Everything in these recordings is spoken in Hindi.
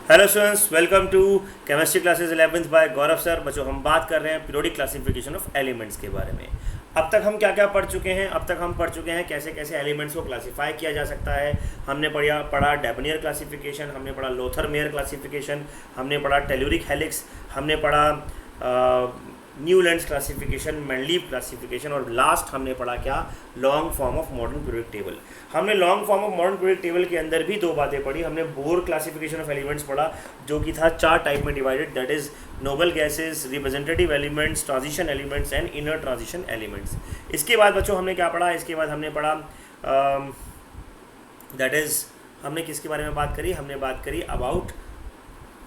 Hello students, welcome to chemistry classes 11th by Gaurav sir. बच्चों, हम बात कर रहे हैं पीरियोडिक क्लासिफिकेशन ऑफ एलिमेंट्स के बारे में। अब तक हम क्या क्या पढ़ चुके हैं? अब तक हम पढ़ चुके हैं कैसे कैसे एलिमेंट्स को क्लासिफाई किया जा सकता है। हमने पढ़ा डेबनियर क्लासिफिकेशन, हमने पढ़ा लोथर मेयर क्लासिफिकेशन, हमने पढ़ा टेलुरिक हेलिक्स, हमने पढ़ा न्यूलैंड्स क्लासिफिकेशन, मेंडलीव क्लासिफिकेशन, और लास्ट हमने पढ़ा क्या? Long form of modern periodic table. हमने long form of modern periodic table के अंदर भी दो बातें पढ़ी। हमने बोर क्लासिफिकेशन ऑफ एलिमेंट्स पढ़ा, जो कि था 4 टाइप में divided, that is noble gases, representative elements, transition elements and inner transition elements. इसके बाद बच्चों हमने क्या पढ़ा? इसके बाद हमने पढ़ा दैट इज हमने किसके बारे में बात करी? हमने बात करी about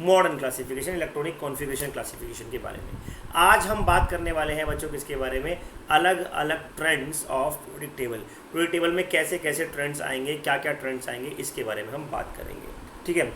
modern classification, electronic configuration classification के बारे में। आज हम बात करने वाले हैं बच्चों किसके बारे में? अलग अलग trends of periodic table. Periodic table में कैसे कैसे ट्रेंड्स आएंगे, क्या क्या ट्रेंड्स आएंगे, इसके बारे में हम बात करेंगे। ठीक है,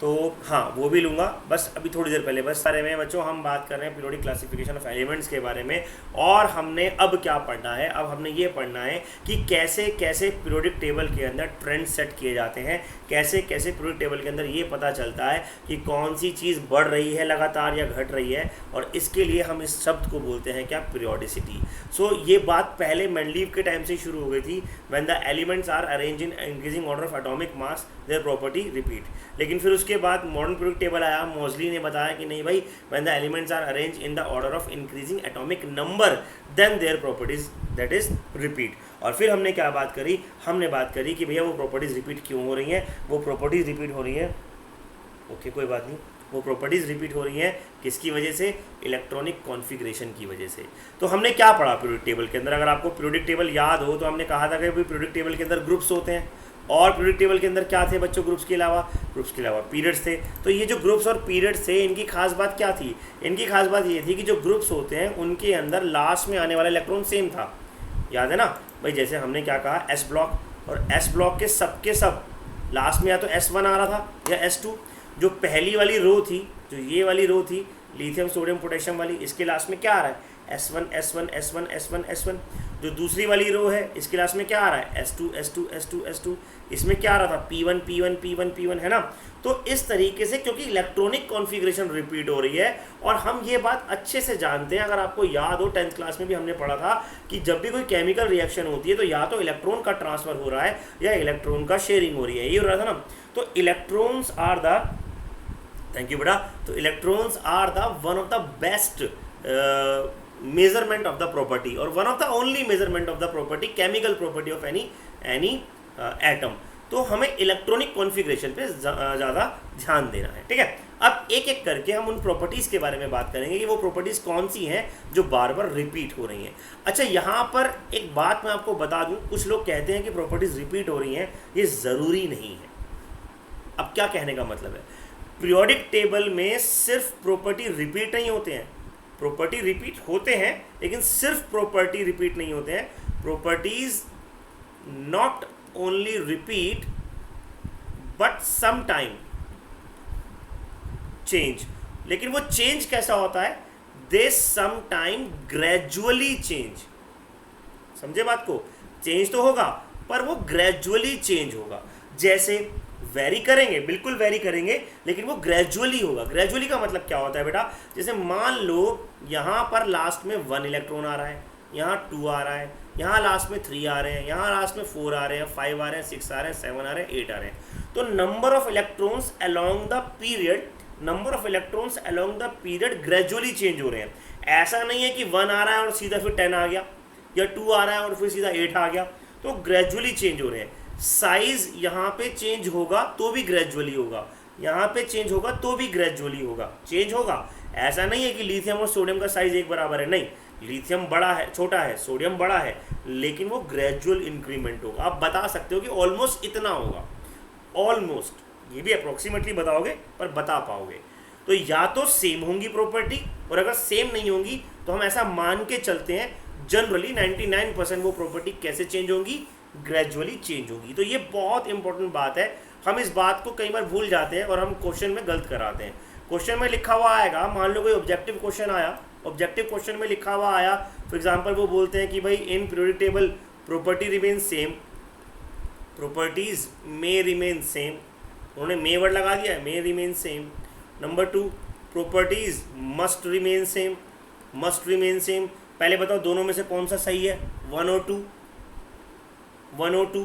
तो हाँ, वो भी लूँगा, बस अभी थोड़ी देर पहले बस बारे में बच्चों हम बात कर रहे हैं पीरियोडिक क्लासिफिकेशन ऑफ एलिमेंट्स के बारे में। और हमने अब क्या पढ़ना है? अब हमने ये पढ़ना है कि कैसे कैसे पीरियोडिक टेबल के अंदर ट्रेंड सेट किए जाते हैं, कैसे कैसे पीरियोडिक टेबल के अंदर ये पता चलता है कि कौन सी चीज़ बढ़ रही है लगातार या घट रही है, और इसके लिए हम इस शब्द को बोलते हैं क्या? पीरियोडिसिटी। सो ये बात पहले मेंडलीव के टाइम से शुरू हो गई थी। When the elements are arrange in increasing order of atomic mass their property repeat. लेकिन फिर उसके बाद मॉडर्न पीरियोडिक टेबल आया, मोजली ने बताया कि नहीं भाई, when the elements are arrange in the order of increasing atomic number then their properties that is repeat. और फिर हमने क्या बात करी? हमने बात करी कि भैया वो प्रॉपर्टीज़ रिपीट क्यों हो रही हैं। वो प्रॉपर्टीज़ रिपीट हो रही हैं, ओके कोई बात नहीं, वो प्रॉपर्टीज़ रिपीट हो रही हैं किसकी वजह से? इलेक्ट्रॉनिक कॉन्फ़िगरेशन की वजह से। तो हमने क्या पढ़ा पीरियोडिक टेबल के अंदर? अगर आपको पीरियोडिक टेबल याद हो तो हमने कहा था कि पीरियोडिक टेबल के अंदर ग्रुप्स होते हैं, और पीरियोडिक टेबल के अंदर क्या थे बच्चों? ग्रुप्स के अलावा पीरियड्स थे। तो ये जो ग्रुप्स और पीरियड्स थे, इनकी खास बात क्या थी? इनकी खास बात ये थी कि जो ग्रुप्स होते हैं उनके अंदर लास्ट में आने वाला इलेक्ट्रॉन सेम था। याद है ना भाई? जैसे हमने क्या कहा, एस ब्लॉक, और एस ब्लॉक के सब लास्ट में या तो S1 आ रहा था या S2। जो पहली वाली रो थी, जो ये वाली रो थी लिथियम सोडियम पोटेशियम वाली, इसके लास्ट में क्या आ रहा है? S1 S1 S1 S1 S1। जो दूसरी वाली रो है, इसके लास्ट में क्या आ रहा है? S2 S2 S2 S2। इसमें क्या आ रहा था? P1 P1 P1 P1, है ना? तो इस तरीके से, क्योंकि इलेक्ट्रॉनिक कॉन्फ़िगरेशन रिपीट हो रही है, और हम ये बात अच्छे से जानते हैं। अगर आपको याद हो 10th क्लास में भी हमने पढ़ा था कि जब भी कोई केमिकल रिएक्शन होती है तो या तो इलेक्ट्रॉन का ट्रांसफ़र हो रहा है या इलेक्ट्रॉन का शेयरिंग हो रही है, ये हो रहा था ना? तो electrons are the, thank you बेटा, तो electrons are the one of the best measurement of the property, और one of the only measurement of the property, chemical property of any atom. तो हमें इलेक्ट्रॉनिक कॉन्फ़िगरेशन पे ज़्यादा ध्यान देना है। ठीक है, अब एक एक करके हम उन प्रॉपर्टीज़ के बारे में बात करेंगे कि वो प्रॉपर्टीज़ कौन सी हैं जो बार बार रिपीट हो रही हैं। अच्छा, यहाँ पर एक बात मैं आपको बता दूँ, कुछ लोग कहते हैं कि प्रॉपर्टीज़ रिपीट हो रही हैं, ये ज़रूरी नहीं है। अब क्या कहने का मतलब है? पीरियोडिक टेबल में सिर्फ प्रॉपर्टी रिपीट नहीं होते हैं, प्रॉपर्टी रिपीट होते हैं, लेकिन सिर्फ प्रॉपर्टी रिपीट नहीं होते हैं। Properties not only repeat but some time change. लेकिन वो चेंज कैसा होता है? They some time gradually change. समझे बात को? चेंज तो होगा पर वो ग्रेजुअली चेंज होगा। जैसे वेरी करेंगे, बिल्कुल वेरी करेंगे, लेकिन वो ग्रेजुअली होगा। ग्रेजुअली का मतलब क्या होता है बेटा? जैसे मान लो यहाँ पर लास्ट में 1 इलेक्ट्रॉन आ रहा है, यहाँ 2 आ रहा है, यहाँ लास्ट में 3 आ रहे हैं, यहाँ लास्ट में 4 आ रहे हैं, 5 आ रहे हैं, 6 आ रहे हैं, 7 आ रहे हैं, 8 आ रहे हैं। तो number of electrons along the period, number of electrons along the period gradually change हो रहे हैं। ऐसा नहीं है कि 1 आ रहा है और सीधा फिर 10 आ गया, या 2 आ रहा है और फिर सीधा 8 आ गया। तो ग्रेजुअली चेंज हो रहे हैं। साइज यहाँ पे चेंज होगा तो भी ग्रेजुअली होगा, यहाँ पे चेंज होगा तो भी ग्रेजुअली होगा, चेंज होगा। ऐसा नहीं है कि लिथियम और सोडियम का साइज एक बराबर है, नहीं, लिथियम बड़ा है, छोटा है, सोडियम बड़ा है, लेकिन वो ग्रेजुअल इंक्रीमेंट होगा। आप बता सकते हो कि ऑलमोस्ट इतना होगा, ऑलमोस्ट, ये भी अप्रोक्सीमेटली बताओगे पर बता पाओगे। तो या तो सेम होंगी प्रॉपर्टी, और अगर सेम नहीं होंगी तो हम ऐसा मान के चलते हैं जनरली 99% वो प्रॉपर्टी कैसे चेंज होंगी? ग्रेजुअली चेंज होगी। तो ये बहुत इंपॉर्टेंट बात है। हम इस बात को कई बार भूल जाते हैं और हम क्वेश्चन में गलत कराते हैं। क्वेश्चन में लिखा हुआ आएगा, मान लो कोई ऑब्जेक्टिव क्वेश्चन आया, ऑब्जेक्टिव क्वेश्चन में लिखा हुआ आया, फॉर एग्जांपल वो बोलते हैं कि भाई in periodic table property remain same, properties may remain same, उन्होंने मे वर्ड लगा दिया है, मे remain same. Number 2, properties must remain same, must remain same. पहले बताओ दोनों में से कौन सा सही है, 1 और 2, 1 और 2,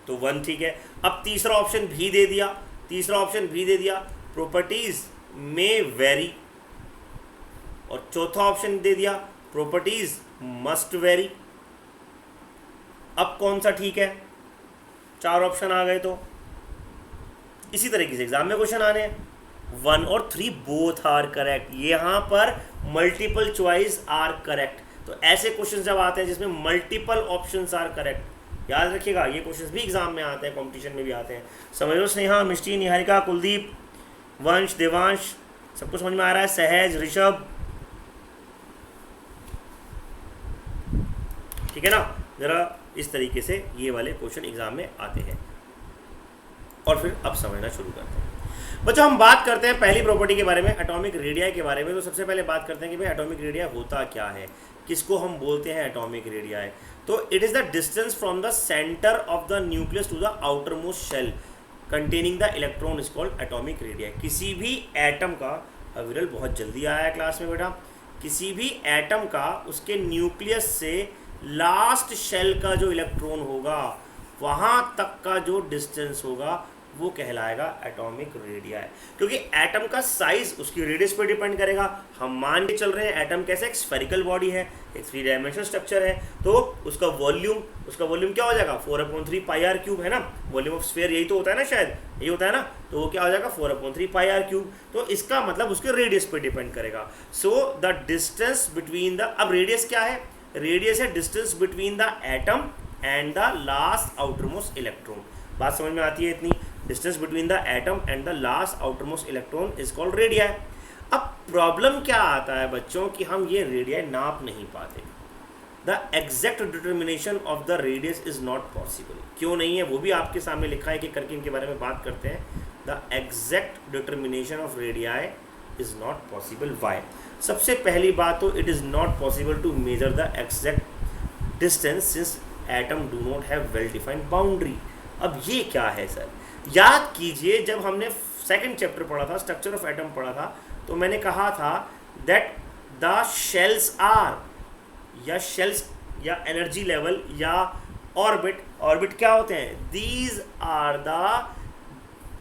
तो 1 ठीक है। अब तीसरा ऑप्शन भी दे दिया, तीसरा ऑप्शन भी दे दिया, प्रॉपर्टीज मे वेरी, और चौथा ऑप्शन दे दिया, प्रॉपर्टीज मस्ट वेरी। अब कौन सा ठीक है, 4 ऑप्शन आ गए। तो इसी तरीके से एग्जाम में क्वेश्चन आने हैं, 1 और 3 बोथ आर करेक्ट। यहाँ पर मल्टीपल चॉइस आर करेक्ट। तो ऐसे क्वेश्चन जब आते हैं जिसमें मल्टीपल ऑप्शंस आर करेक्ट, याद रखिएगा ये क्वेश्चंस भी एग्जाम में आते हैं, कंपटीशन में भी आते हैं। समझ लो स्नेहा, मिष्टी, निहारिका, कुलदीप, वंश, देवांश, सबको समझ में आ रहा है? सहज, ऋषभ, ठीक है ना? जरा इस तरीके से ये वाले क्वेश्चन एग्जाम में आते हैं। और फिर अब समझना शुरू करते हैं बच्चों। हम बात करते हैं पहली प्रॉपर्टी के बारे में, एटॉमिक रेडियाई के बारे में। तो सबसे पहले बात करते हैं कि भाई एटॉमिक रेडियाई होता क्या है, किसको हम बोलते हैं एटॉमिक रेडियाई। तो it is the distance from the centre of the nucleus to the outermost shell containing the electron is called atomic radii. किसी भी एटम का, अविरल बहुत जल्दी आया है क्लास में बेटा, किसी भी एटम का उसके न्यूक्लियस से लास्ट शेल का जो इलेक्ट्रॉन होगा वहाँ तक का जो डिस्टेंस होगा वो कहलाएगा एटॉमिक रेडियाई। क्योंकि एटम का साइज उसकी रेडियस पर डिपेंड करेगा। हम मान के चल रहे हैं एटम कैसे, एक स्फेरिकल बॉडी है, एक 3 डायमेंशनल स्ट्रक्चर है, तो उसका वॉल्यूम क्या हो जाएगा, 4/3 पाई आर क्यूब है ना। वॉल्यूम ऑफ स्फीयर यही तो होता है ना, शायद यही होता है ना। तो वो क्या हो जाएगा, 4/3 पाई आर क्यूब। तो इसका मतलब उसके रेडियस पर डिपेंड करेगा। So the distance between the, अब रेडियस क्या है, रेडियस है distance between the atom and the last outermost electron. बात समझ में आती है इतनी? Distance between the atom and the last outermost electron is called radii. अब प्रॉब्लम क्या आता है बच्चों कि हम ये रेडियाई नाप नहीं पाते। The exact determination of the radius is not possible. क्यों नहीं है वो भी आपके सामने लिखा है कि करके इनके बारे में बात करते हैं। The exact determination of radii is not possible. Why? सबसे पहली बात तो it is not possible to measure the exact distance since atom do not have well defined boundary. अब ये क्या है सर? याद कीजिए जब हमने सेकंड चैप्टर पढ़ा था, स्ट्रक्चर ऑफ एटम पढ़ा था, तो मैंने कहा था दैट द शेल्स आर, या शेल्स या एनर्जी लेवल या ऑर्बिट क्या होते हैं, these are the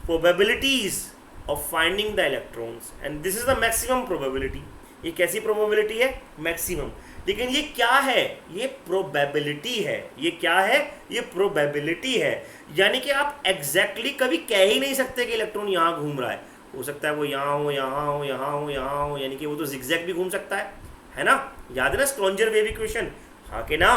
probabilities of finding the electrons and this is the maximum probability. ये कैसी प्रोबेबिलिटी है? मैक्सिमम। लेकिन ये क्या है? ये प्रोबेबिलिटी है। ये क्या है? ये प्रोबेबिलिटी है। यानी कि आप एग्जैक्टली कभी कह ही नहीं सकते कि इलेक्ट्रॉन यहाँ घूम रहा है। हो सकता है वो यहाँ हो, यहाँ हो, यहाँ हो, यहाँ हो, यानी कि वो तो जिगजैग भी घूम सकता है ना? याद है ना स्क्रोंजर वेव इक्वेशन? हाँ कि ना?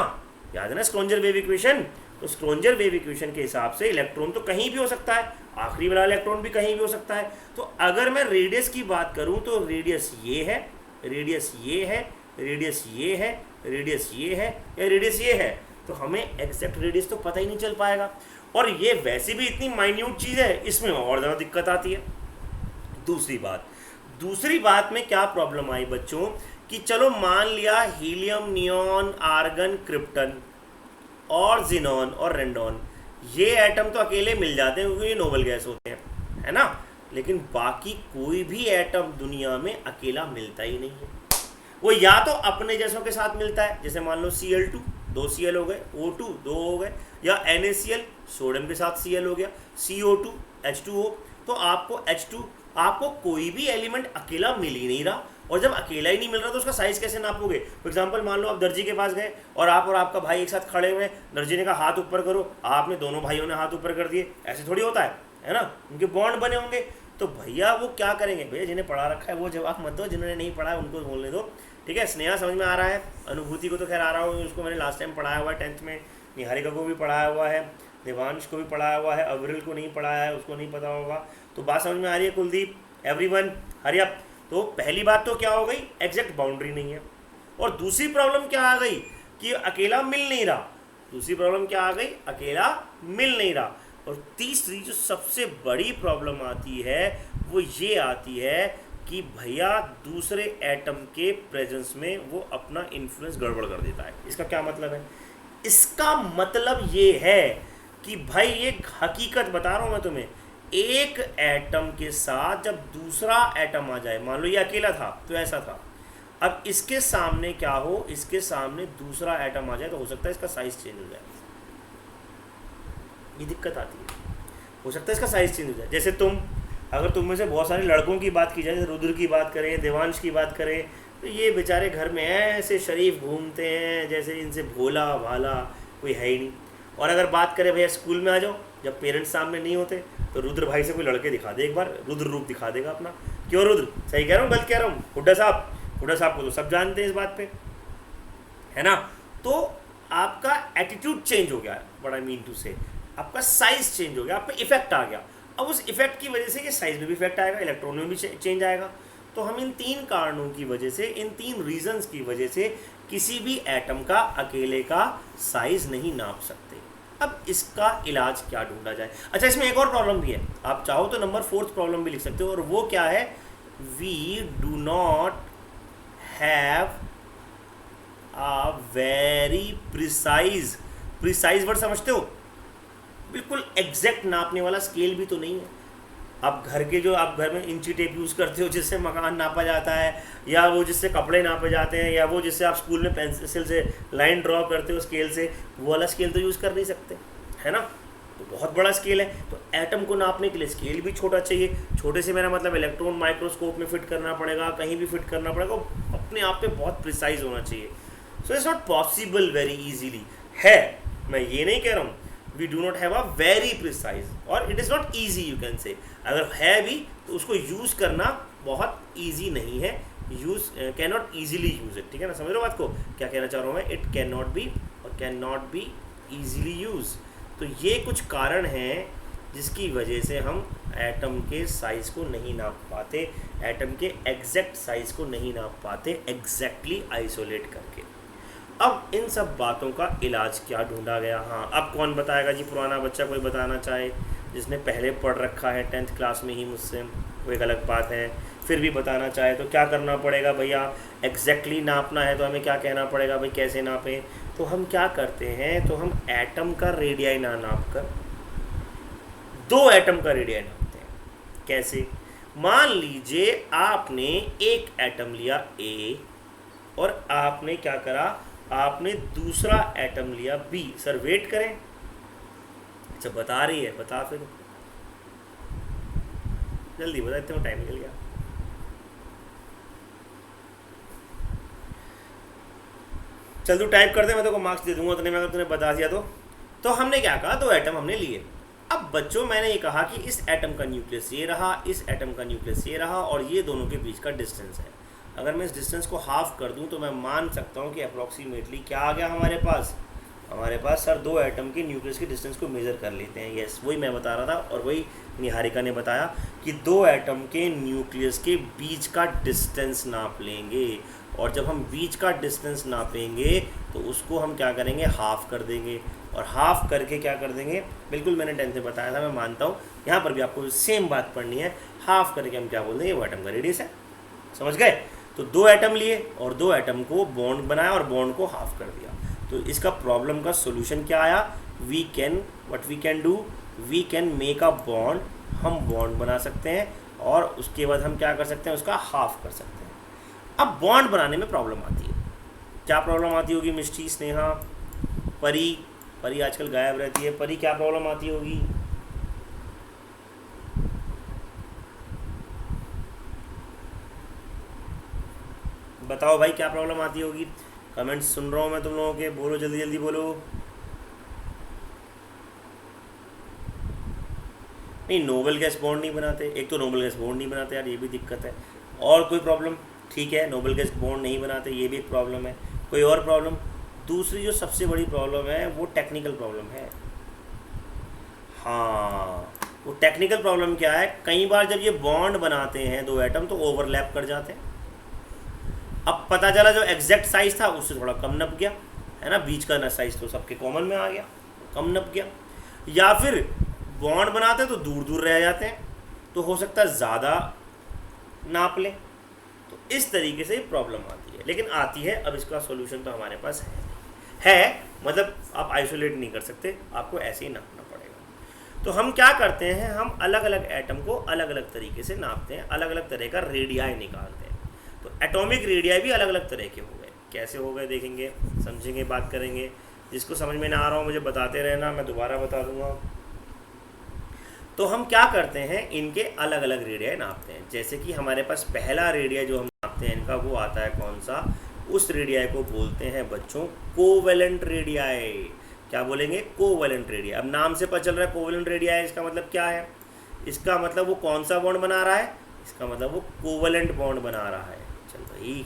याद है ना स्क्रोंजर वेव इक्वेशन? तो स्क्रोंजर वेव इक्वेशन के हिसाब से इलेक्ट्रॉन तो कहीं भी हो सकता है, आखिरी वाला इलेक्ट्रॉन भी कहीं भी हो सकता है। तो अगर मैं रेडियस की बात करूँ तो रेडियस ये है, रेडियस ये है, रेडियस ये है, रेडियस ये है, या रेडियस ये है, तो हमें एग्जैक्ट रेडियस तो पता ही नहीं चल पाएगा। और ये वैसे भी इतनी माइन्यूट चीज़ है, इसमें और ज़्यादा दिक्कत आती है। दूसरी बात में क्या प्रॉब्लम आई बच्चों कि चलो मान लिया हीलियम, नियॉन, आर्गन, क्रिप्टन और जिनॉन और रेंडॉन, ये एटम तो अकेले मिल जाते हैं क्योंकि ये नोबल गैस होते हैं, है ना। लेकिन बाकी कोई भी एटम दुनिया में अकेला मिलता ही नहीं है। वो या तो अपने जैसों के साथ मिलता है, जैसे मान लो Cl2 2 Cl हो गए, O2 2 हो गए, या NaCl सोडियम के साथ Cl हो गया, CO2 H2O। तो आपको कोई भी एलिमेंट अकेला मिल ही नहीं रहा। और जब अकेला ही नहीं मिल रहा तो उसका साइज कैसे नापोगे? फॉर एग्जांपल मान लो आप दर्जी के पास गए और आप और आपका भाई एक साथ खड़े हुए हैं, दर्जी ने कहा हाथ ऊपर करो, आपने दोनों भाइयों ने हाथ ऊपर कर दिए, ऐसे थोड़ी होता है ना? उनके बॉन्ड बने होंगे। तो भैया वो क्या करेंगे? भैया जिन्हें पढ़ा रखा है वो जवाब मत दो, जिन्होंने नहीं पढ़ा है उनको बोलने दो, ठीक है। स्नेहा समझ में आ रहा है, अनुभूति को तो खैर आ रहा हूँ, उसको मैंने लास्ट टाइम पढ़ाया हुआ है 10th में, निहारिका को भी पढ़ाया हुआ है, देवांश को भी पढ़ाया हुआ है, अविरल को नहीं पढ़ाया है, उसको नहीं पता होगा। तो बात समझ में आ रही है कुलदीप? Everyone hurry up. तो पहली बात तो क्या हो गई, एग्जैक्ट बाउंड्री नहीं है। और दूसरी प्रॉब्लम क्या आ गई कि अकेला मिल नहीं रहा। दूसरी प्रॉब्लम क्या आ गई, अकेला मिल नहीं रहा। और तीसरी जो सबसे बड़ी प्रॉब्लम आती है वो ये आती है कि भैया दूसरे एटम के प्रेजेंस में वो अपना इन्फ्लुएंस गड़बड़ कर देता है। इसका क्या मतलब है? इसका मतलब ये है कि भाई ये हकीकत बता रहा हूँ मैं तुम्हें, एक एटम के साथ जब दूसरा एटम आ जाए, मान लो ये अकेला था तो ऐसा था, अब इसके सामने क्या हो, इसके सामने दूसरा एटम आ जाए तो हो सकता है इसका साइज चेंज हो जाए। ये दिक्कत आती है, हो सकता है इसका साइज चेंज हो जाए। जैसे अगर तुम में से बहुत सारे लड़कों की बात की जाए, जैसे रुद्र की बात करें, देवांश की बात करें, तो ये बेचारे घर में ऐसे शरीफ घूमते हैं जैसे इनसे भोला भाला कोई है ही नहीं। और अगर बात करें भैया स्कूल में आ जाओ, जब पेरेंट्स सामने नहीं होते तो रुद्र भाई से कोई लड़के दिखा दे, एक बार रुद्र रूप दिखा देगा अपना। क्यों रुद्र, सही कह रहा हूँ गलत कह रहा हूँ? हुड्डा साहब को तो सब जानते हैं इस बात पे, है ना। तो आपका एटीट्यूड चेंज हो गया, व्हाट आई मीन टू से, आपका साइज चेंज हो गया, आपका इफेक्ट आ गया। अब उस इफेक्ट की वजह से ये साइज में भी इफेक्ट आएगा, इलेक्ट्रॉन में भी चेंज आएगा। तो हम इन 3 कारणों की वजह से, इन 3 रीजंस की वजह से किसी भी एटम का अकेले का साइज नहीं नाप सकते। अब इसका इलाज क्या ढूंढा जाए? अच्छा, इसमें एक और प्रॉब्लम भी है, आप चाहो तो नंबर 4th प्रॉब्लम भी लिख सकते हो, और वो क्या है? We do not have a very precise word समझते हो? बिल्कुल एग्जैक्ट नापने वाला स्केल भी तो नहीं है। आप घर में इंची टेप यूज़ करते हो जिससे मकान नापा जाता है, या वो जिससे कपड़े नापे जाते हैं, या वो जिससे आप स्कूल में पेंसिल से लाइन ड्रॉ करते हो स्केल से, वो वाला स्केल तो यूज़ कर नहीं सकते, है ना। तो बहुत बड़ा स्केल है, तो एटम को नापने के लिए स्केल भी छोटा चाहिए। छोटे से मेरा मतलब इलेक्ट्रॉन माइक्रोस्कोप में फिट करना पड़ेगा, कहीं भी फिट करना पड़ेगा, अपने आप पे बहुत प्रिसाइज होना चाहिए। So it's not possible very easily. है, मैं ये नहीं कह रहा हूँ we do not have a very precise, और it is not easy you can say। अगर है भी तो उसको यूज़ करना बहुत ईजी नहीं है, can not easily use it, ठीक है ना। समझ रहे हो बात को, क्या कहना चाह रहा हूँ मैं? इट कैन नॉट बी और can not be easily use. तो ये कुछ कारण हैं जिसकी वजह से हम एटम के साइज़ को नहीं नाप पाते, एटम के एग्जैक्ट साइज़ को नहीं नाप पाते एग्जैक्टली आइसोलेट करके। अब इन सब बातों का इलाज क्या ढूंढा गया? हाँ, अब कौन बताएगा जी? पुराना बच्चा कोई बताना चाहे, जिसने पहले पढ़ रखा है 10th क्लास में ही मुझसे, वो एक अलग बात है। फिर भी बताना चाहे तो क्या करना पड़ेगा भैया? एग्जैक्टली नापना है तो हमें क्या कहना पड़ेगा भाई, कैसे नापें? तो हम क्या करते हैं, तो हम एटम का रेडियाई ना नाप कर 2 एटम का रेडियाई नापते हैं। कैसे? मान लीजिए आपने एक एटम लिया ए, और आपने क्या करा, आपने दूसरा एटम लिया बी। सर वेट करें, अच्छा बता रही है, बता फिर जल्दी बता, इतना टाइम निकल गया। चल तू टाइप कर दे, मैं तेरे को मार्क्स दे दूंगा उतने में, अगर तूने बता दिया तो हमने क्या कहा, 2 एटम हमने लिए। अब बच्चों मैंने ये कहा कि इस एटम का न्यूक्लियस ये रहा, इस एटम का न्यूक्लियस ये रहा, और ये दोनों के बीच का डिस्टेंस है। अगर मैं इस डिस्टेंस को हाफ कर दूं तो मैं मान सकता हूं कि अप्रॉक्सीमेटली क्या आ गया हमारे पास सर 2 एटम के न्यूक्लियस के डिस्टेंस को मेज़र कर लेते हैं। यस, वही मैं बता रहा था, और वही निहारिका ने बताया कि 2 एटम के न्यूक्लियस के बीच का डिस्टेंस नाप लेंगे, और जब हम बीच का डिस्टेंस नापेंगे तो उसको हम क्या करेंगे, हाफ़ कर देंगे। और हाफ़ करके क्या कर देंगे, बिल्कुल मैंने 10th में बताया था, मैं मानता हूँ यहाँ पर भी आपको सेम बात पढ़नी है। हाफ़ करके हम क्या बोल देंगे, वो एटम का रेडियस है। समझ गए? तो 2 एटम लिए और 2 एटम को बॉन्ड बनाया और बॉन्ड को हाफ कर दिया। तो इसका प्रॉब्लम का सोल्यूशन क्या आया? We can make a bond, हम बॉन्ड बना सकते हैं, और उसके बाद हम क्या कर सकते हैं, उसका हाफ कर सकते हैं। अब बॉन्ड बनाने में प्रॉब्लम आती है। क्या प्रॉब्लम आती होगी मिष्टी, स्नेहा, परी आजकल गायब रहती है। परी क्या प्रॉब्लम आती होगी? बताओ भाई, क्या प्रॉब्लम आती होगी? कमेंट्स सुन रहा हूँ मैं तुम लोगों के, बोलो जल्दी जल्दी बोलो। नहीं, नोबल गैस बॉन्ड नहीं बनाते, एक तो नोबल गैस बॉन्ड नहीं बनाते यार, ये भी दिक्कत है। और कोई प्रॉब्लम? ठीक है, नोबल गैस बॉन्ड नहीं बनाते, ये भी एक प्रॉब्लम है। कोई और प्रॉब्लम? दूसरी जो सबसे बड़ी प्रॉब्लम है वो टेक्निकल प्रॉब्लम है। हाँ, वो टेक्निकल प्रॉब्लम क्या है, कई बार जब ये बॉन्ड बनाते हैं 2 एटम तो ओवरलैप कर जाते हैं। अब पता चला जो एग्जैक्ट साइज था उससे थोड़ा कम नप गया, है ना, बीच का ना साइज तो सबके कॉमन में आ गया, कम नप गया। या फिर बॉन्ड बनाते तो दूर दूर रह जाते हैं, तो हो सकता है ज़्यादा नाप लें। तो इस तरीके से प्रॉब्लम आती है, लेकिन आती है। अब इसका सॉल्यूशन तो हमारे पास है मतलब आप आइसोलेट नहीं कर सकते, आपको ऐसे ही नापना पड़ेगा। तो हम क्या करते हैं, हम अलग अलग एटम को अलग अलग तरीके से नापते हैं, अलग अलग तरह का रेडियाई निकालते हैं। तो एटॉमिक रेडियाई भी अलग अलग तरह के हो गए। कैसे हो गए देखेंगे, समझेंगे, बात करेंगे। जिसको समझ में ना आ रहा हो मुझे बताते रहना, मैं दोबारा बता दूंगा। तो हम क्या करते हैं, इनके अलग अलग रेडियाई नापते हैं। जैसे कि हमारे पास पहला रेडियाई जो हम नापते हैं इनका, वो आता है कौन सा, उस रेडियाई को बोलते हैं बच्चों कोवेलेंट रेडियाई। क्या बोलेंगे, कोवेलेंट रेडियाई। अब नाम से पता चल रहा है कोवेलेंट रेडियाई, इसका मतलब क्या है, इसका मतलब वो कौन सा बॉन्ड बना रहा है, इसका मतलब वो कोवेलेंट बॉन्ड बना रहा है। चल भाई,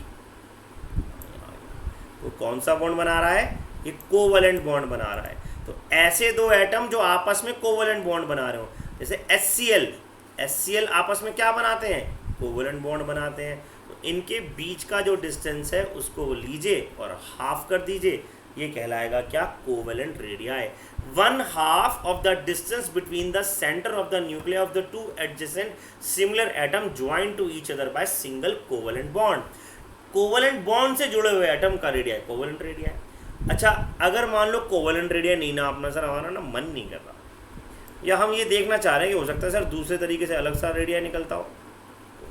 वो कौन सा बॉन्ड बना रहा है, ये कोवेलेंट बॉन्ड बना रहा है। तो ऐसे दो एटम जो आपस में कोवेलेंट बॉन्ड बना रहे हो, जैसे HCl आपस में क्या बनाते हैं, कोवेलेंट बॉन्ड बनाते हैं। तो इनके बीच का जो डिस्टेंस है उसको लीजिए और हाफ कर दीजिए, ये कहलाएगा क्या, covalent radii. 1/2 of the distance between the center of the nuclei of the two adjacent similar atom joined to each other by single covalent bond। Covalent bond से जुड़े हुए एटम का रेडियाई कोवेलेंट रेडियाई। अच्छा, अगर मान लो कोवेलेंट रेडियाई नहीं नापना सर, हमारा ना मन नहीं कर रहा, या हम ये देखना चाह रहे हैं कि हो सकता है सर दूसरे तरीके से अलग सा रेडियाई निकलता हो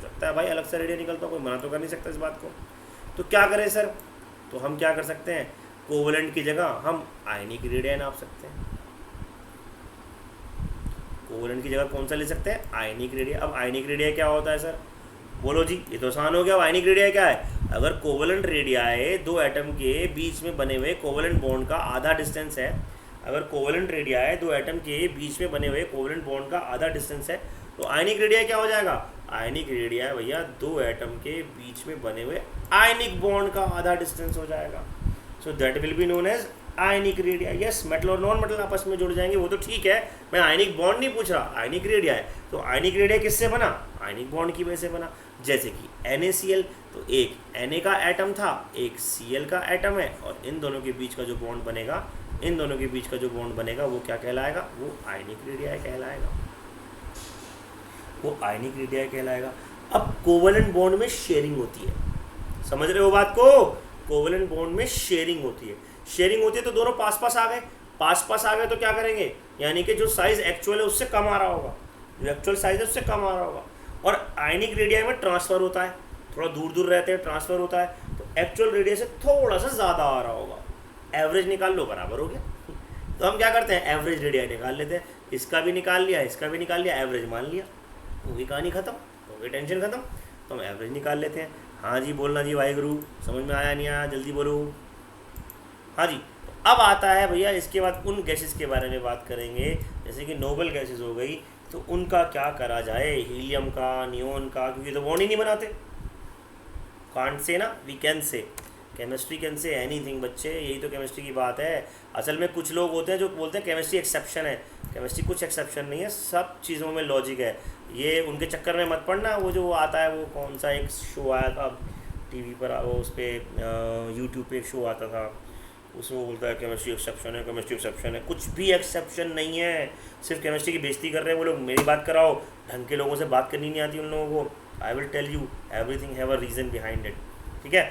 सकता है भाई, अलग सा रेडियाई निकलता हो, कोई मना तो कर नहीं सकता इस बात को। तो क्या करें सर, तो हम क्या कर सकते हैं, कोवेलेंट की जगह हम आयनिक रेडियाई नाप सकते हैं। कोवेलेंट की जगह कौन सा ले सकते हैं, आयनिक रेडियाई। अब आयनिक रेडियाई क्या होता है सर, बोलो जी, ये तो आसान हो गया। अब आयनिक रेडियाई क्या है, अगर कोवेलेंट रेडियाई दो एटम के बीच में बने हुए कोवेलेंट बॉन्ड का आधा डिस्टेंस है, अगर कोवेलेंट रेडियाई दो एटम के बीच में बने हुए कोवेलेंट बॉन्ड का आधा डिस्टेंस है, तो आयनिक रेडियाई क्या हो जाएगा, आयनिक रेडियाई भैया दो एटम के बीच में बने हुए आयनिक बॉन्ड का आधा डिस्टेंस हो जाएगा। So that will be known as ionic radii. Yes, metal और नॉन मेटल आपस में जुड़ जाएंगे, वो तो ठीक है, मैं आयनिक बॉन्ड नहीं पूछ रहा, आयनिक रेडियाई। तो आयनिक रेडियाई किससे बना, आयनिक बॉन्ड की वजह से बना। जैसे कि NaCl, तो एक Na का एटम था, एक Cl का एटम है, और इन दोनों के बीच का जो बॉन्ड बनेगा, इन दोनों के बीच का जो बॉन्ड बनेगा वो क्या कहलाएगा, वो आयनिक रेडियाई कहलाएगा, वो आयनिक रेडियाई कहलाएगा। अब कोवेलेंट बॉन्ड में शेयरिंग होती है, समझ रहे हो बात को, कोवेलेंट बॉन्ड में शेयरिंग होती है। शेयरिंग होती है तो दोनों पास पास आ गए, पास पास आ गए तो क्या करेंगे, यानी कि जो साइज एक्चुअल है उससे कम आ रहा होगा, जो एक्चुअल साइज है उससे कम आ रहा होगा। और आयनिक रेडियाई में ट्रांसफ़र होता है, थोड़ा दूर दूर रहते हैं, ट्रांसफ़र होता है, तो एक्चुअल रेडियाई से थोड़ा सा ज़्यादा आ रहा होगा। एवरेज निकाल लो, बराबर हो गया। तो हम क्या करते हैं, एवरेज रेडियाई निकाल लेते हैं, इसका भी निकाल लिया, इसका भी निकाल लिया, एवरेज मान लिया, हो गई कहानी ख़त्म, हो गई टेंशन ख़त्म। तो हम एवरेज निकाल लेते हैं। हाँ जी, बोलना जी वाहिगुरु, समझ में आया नहीं आया, जल्दी बोलो। हाँ जी, तो अब आता है भैया, इसके बाद उन गैसेस के बारे में बात करेंगे, जैसे कि नोबल गैसेस हो गई, तो उनका क्या करा जाए, हीलियम का, नियोन का, क्योंकि तो बॉन्ड ही नहीं बनाते। कांट से ना, we can say, chemistry can say anything बच्चे, यही तो केमिस्ट्री की बात है। असल में कुछ लोग होते हैं जो बोलते हैं केमिस्ट्री एक्सेप्शन है, केमिस्ट्री कुछ एक्सेप्शन नहीं है, सब चीज़ों में लॉजिक है। ये उनके चक्कर में मत पड़ना। वो जो आता है, वो कौन सा एक शो आया था टीवी पर, वो उस पर यूट्यूब पे एक शो आता था, उसमें वो बोलता है केमिस्ट्री एक्सेप्शन है, केमिस्ट्री एक्सेप्शन है। कुछ भी एक्सेप्शन नहीं है, सिर्फ केमिस्ट्री की बेइज्जती कर रहे हैं वो लोग। मेरी बात कराओ, ढंग के लोगों से बात करनी नहीं आती उन लोगों को। I will tell you everything have a reason behind it, ठीक है।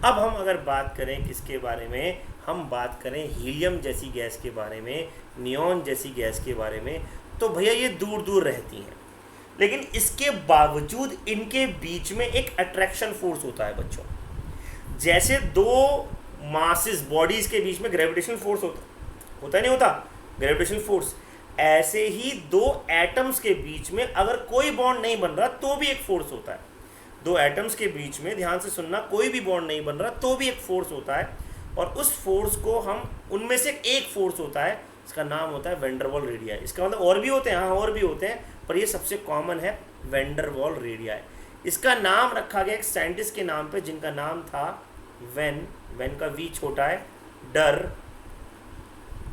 अब हम अगर बात करें किसके बारे में, हम बात करें हीलियम जैसी गैस के बारे में, नियॉन जैसी गैस के बारे में, तो भैया ये दूर दूर रहती हैं, लेकिन इसके बावजूद इनके बीच में एक अट्रैक्शन फोर्स होता है बच्चों। जैसे दो मासेस बॉडीज के बीच में ग्रेविटेशनल फोर्स होता नहीं होता, ग्रेविटेशनल फोर्स, ऐसे ही दो एटम्स के बीच में अगर कोई बॉन्ड नहीं बन रहा तो भी एक फोर्स होता है। दो एटम्स के बीच में, ध्यान से सुनना, कोई भी बॉन्ड नहीं बन रहा तो भी एक फोर्स होता है, और उस फोर्स को हम, उनमें से एक फोर्स होता है, इसका नाम होता है वैन डर वाल रेडियाई। इसका मतलब और भी होते हैं, हाँ और भी होते हैं, पर ये सबसे कॉमन है वैन डर वाल रेडियाई। इसका नाम रखा गया एक साइंटिस्ट के नाम पे, जिनका नाम था वैन का वी छोटा है, डर,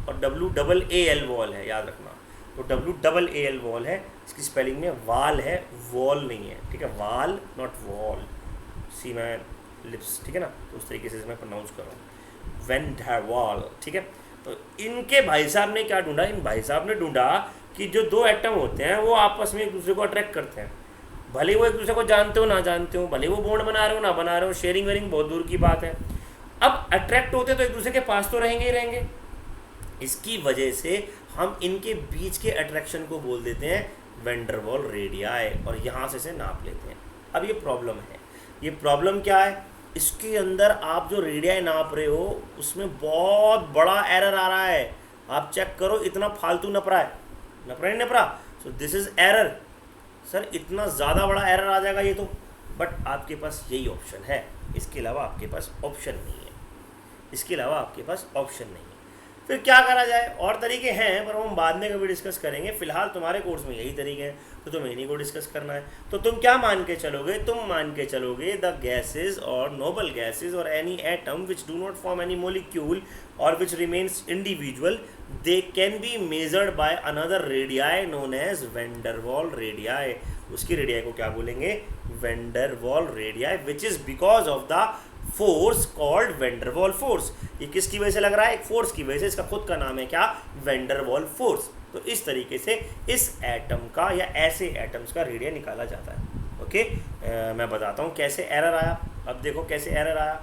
और WAAL वॉल है, याद रखना। तो WAAL वॉल है, इसकी स्पेलिंग में वाल है, वॉल नहीं है, ठीक है, वाल not wall, see my lips, ठीक है ना, तो उस तरीके से मैं प्रोनाउंस कर रहा हूँ, वैन डर वाल, ठीक है। तो इनके भाई साहब ने क्या ढूंढा, इन भाई साहब ने ढूंढा कि जो दो एटम होते हैं वो आपस में एक दूसरे को अट्रैक्ट करते हैं, भले वो एक दूसरे को जानते हो ना जानते हो, भले वो बॉन्ड बना रहे हो ना बना रहे हो, शेयरिंग वेयरिंग बहुत दूर की बात है। अब अट्रैक्ट होते तो एक दूसरे के पास तो रहेंगे ही रहेंगे, इसकी वजह से हम इनके बीच के अट्रैक्शन को बोल देते हैं वैन डर वाल रेडियाई, और यहाँ से इसे नाप लेते हैं। अब ये प्रॉब्लम है, ये प्रॉब्लम क्या है, इसके अंदर आप जो रेडियाई नाप रहे हो उसमें बहुत बड़ा एरर आ रहा है। आप चेक करो, इतना फालतू नप रहा है, नप रहा है, नप रहा, so this is error. Sir इतना ज़्यादा बड़ा एरर आ जाएगा ये तो, बट आपके पास यही ऑप्शन है, इसके अलावा आपके पास ऑप्शन नहीं है, इसके अलावा आपके पास ऑप्शन नहीं है। फिर क्या करा जाए, और तरीके हैं पर हम बाद में कभी डिस्कस करेंगे। फिलहाल तुम्हारे कोर्स में यही तरीके हैं, तो तुम्हें इन्हीं को डिस्कस करना है। तो तुम क्या मान के चलोगे, तुम मान के चलोगे द गैसेज और नोबल गैसेज और any atom which do not form any molecule और which remains individual, they can be measured by another radii known as van der वाल रेडियाई। उसकी रेडियाई को क्या बोलेंगे, वैन डर वाल radii, which is because of the force called van der Waals force. ये किसकी वजह से लग रहा है, एक फोर्स की वजह से, इसका खुद का नाम है क्या, वैन डर वाल फोर्स। तो इस तरीके से इस एटम का या ऐसे एटम्स का रेडिया निकाला जाता है। ओके, मैं बताता हूँ कैसे एरर आया। अब देखो कैसे एरर आया।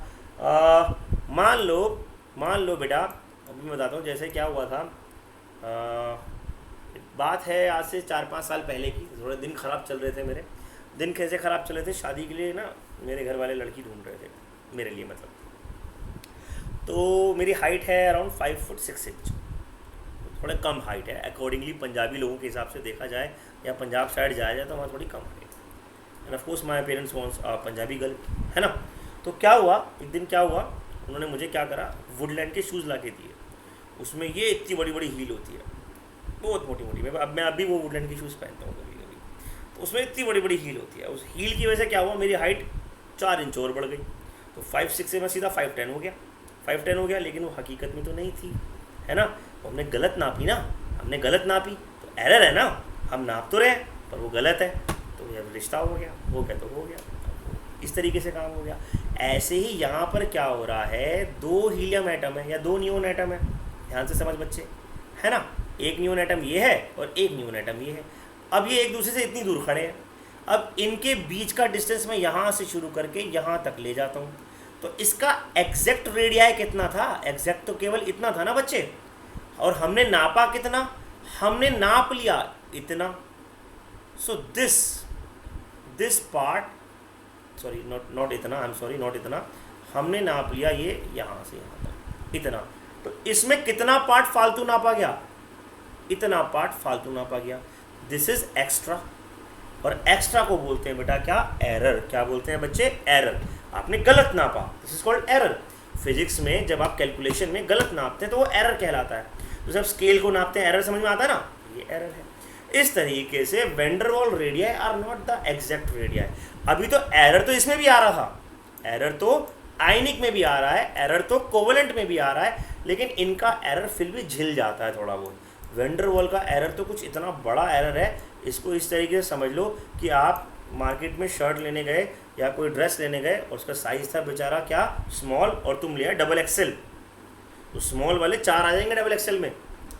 मान लो बेटा, अभी मैं बताता हूँ जैसे क्या हुआ था। बात है आज से 4-5 साल पहले की। थोड़े दिन ख़राब चल रहे थे मेरे। दिन कैसे ख़राब चल रहे थे, शादी के लिए ना मेरे घर वाले लड़की ढूंढ रहे थे मेरे लिए, मतलब। तो मेरी हाइट है अराउंड 5 फुट 6 इंच, थोड़ा कम हाइट है अकॉर्डिंगली पंजाबी लोगों के हिसाब से देखा जाए, या पंजाब साइड जाया जाए तो वहाँ थोड़ी कम हाइट है। End of course my parents wants Punjabi girl, है ना। तो क्या हुआ, एक दिन क्या हुआ, उन्होंने मुझे क्या करा, वुडलैंड के शूज़ ला के दिए। उसमें ये इतनी बड़ी बड़ी हील होती है, बहुत मोटी मोटी। मैं अभी वो वुडलैंड की शूज़ पहनता हूँ कभी कभी, तो उसमें इतनी बड़ी बड़ी हील होती है। उस हील की वजह से क्या हुआ, मेरी हाइट 4 इंच और बढ़ गई। तो 5'6" से मैं सीधा 5'10" हो गया, 5'10" हो गया। लेकिन वो हकीकत में तो नहीं थी, है ना। हमने गलत नापी ना, हमने गलत नापी, तो एरर है ना। हम नाप तो रहे पर वो गलत है, तो ये रिश्ता हो गया, हो गया तो हो गया। इस तरीके से काम हो गया। ऐसे ही यहाँ पर क्या हो रहा है, 2 हीलियम एटम है या 2 नियोन एटम है, ध्यान से समझ बच्चे, है ना। एक नियोन एटम ये है और एक नियोन एटम ये है। अब ये एक दूसरे से इतनी दूर खड़े हैं। अब इनके बीच का डिस्टेंस मैं यहाँ से शुरू करके यहाँ तक ले जाता हूँ, तो इसका एग्जैक्ट रेडियाई कितना था, एग्जैक्ट तो केवल इतना था ना बच्चे। और हमने नापा कितना, हमने नाप लिया इतना। So this part, sorry not इतना, आई एम सॉरी, नॉट इतना, हमने नाप लिया ये यहाँ से यहाँ तक इतना। तो इसमें कितना पार्ट फालतू नापा गया, इतना पार्ट फालतू नापा गया। दिस इज एक्स्ट्रा, और एक्स्ट्रा को बोलते हैं बेटा क्या, एरर। क्या बोलते हैं बच्चे, एरर। आपने गलत नापा, this is called error. Physics में जब आप कैलकुलेशन में गलत नापते हैं तो वो एरर कहलाता है। तो जब स्केल को नापते हैं एरर समझ में आता है ना, ये एरर है। इस तरीके से वैन डर वाल radii are not the exact radii. अभी तो एरर तो इसमें भी आ रहा था, एरर तो आयनिक में भी आ रहा है, एरर तो कोवेलेंट में भी आ रहा है, लेकिन इनका एरर फिर भी झिल जाता है थोड़ा बहुत। वैन डर वाल का एरर तो कुछ इतना बड़ा एरर है, इसको इस तरीके से समझ लो कि आप मार्केट में शर्ट लेने गए या कोई ड्रेस लेने गए और उसका साइज़ था बेचारा क्या, स्मॉल, और तुम लिया डबल एक्सेल। तो स्मॉल वाले 4 आ जाएंगे डबल एक्सेल में,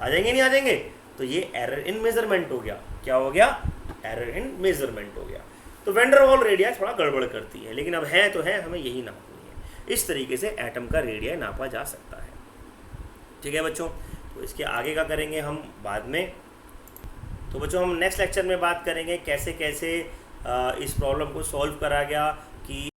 आ जाएंगे नहीं आ जाएंगे। तो ये एरर इन मेजरमेंट हो गया। क्या हो गया, एरर इन मेजरमेंट हो गया। तो वैन डर वाल रेडियाई थोड़ा गड़बड़ करती है, लेकिन अब है तो है, हमें यही नापनी है। इस तरीके से एटम का रेडियाई नापा जा सकता है। ठीक है बच्चों, तो इसके आगे का करेंगे हम बाद में। तो बच्चों हम नेक्स्ट लेक्चर में बात करेंगे कैसे कैसे इस प्रॉब्लम को सॉल्व करा गया कि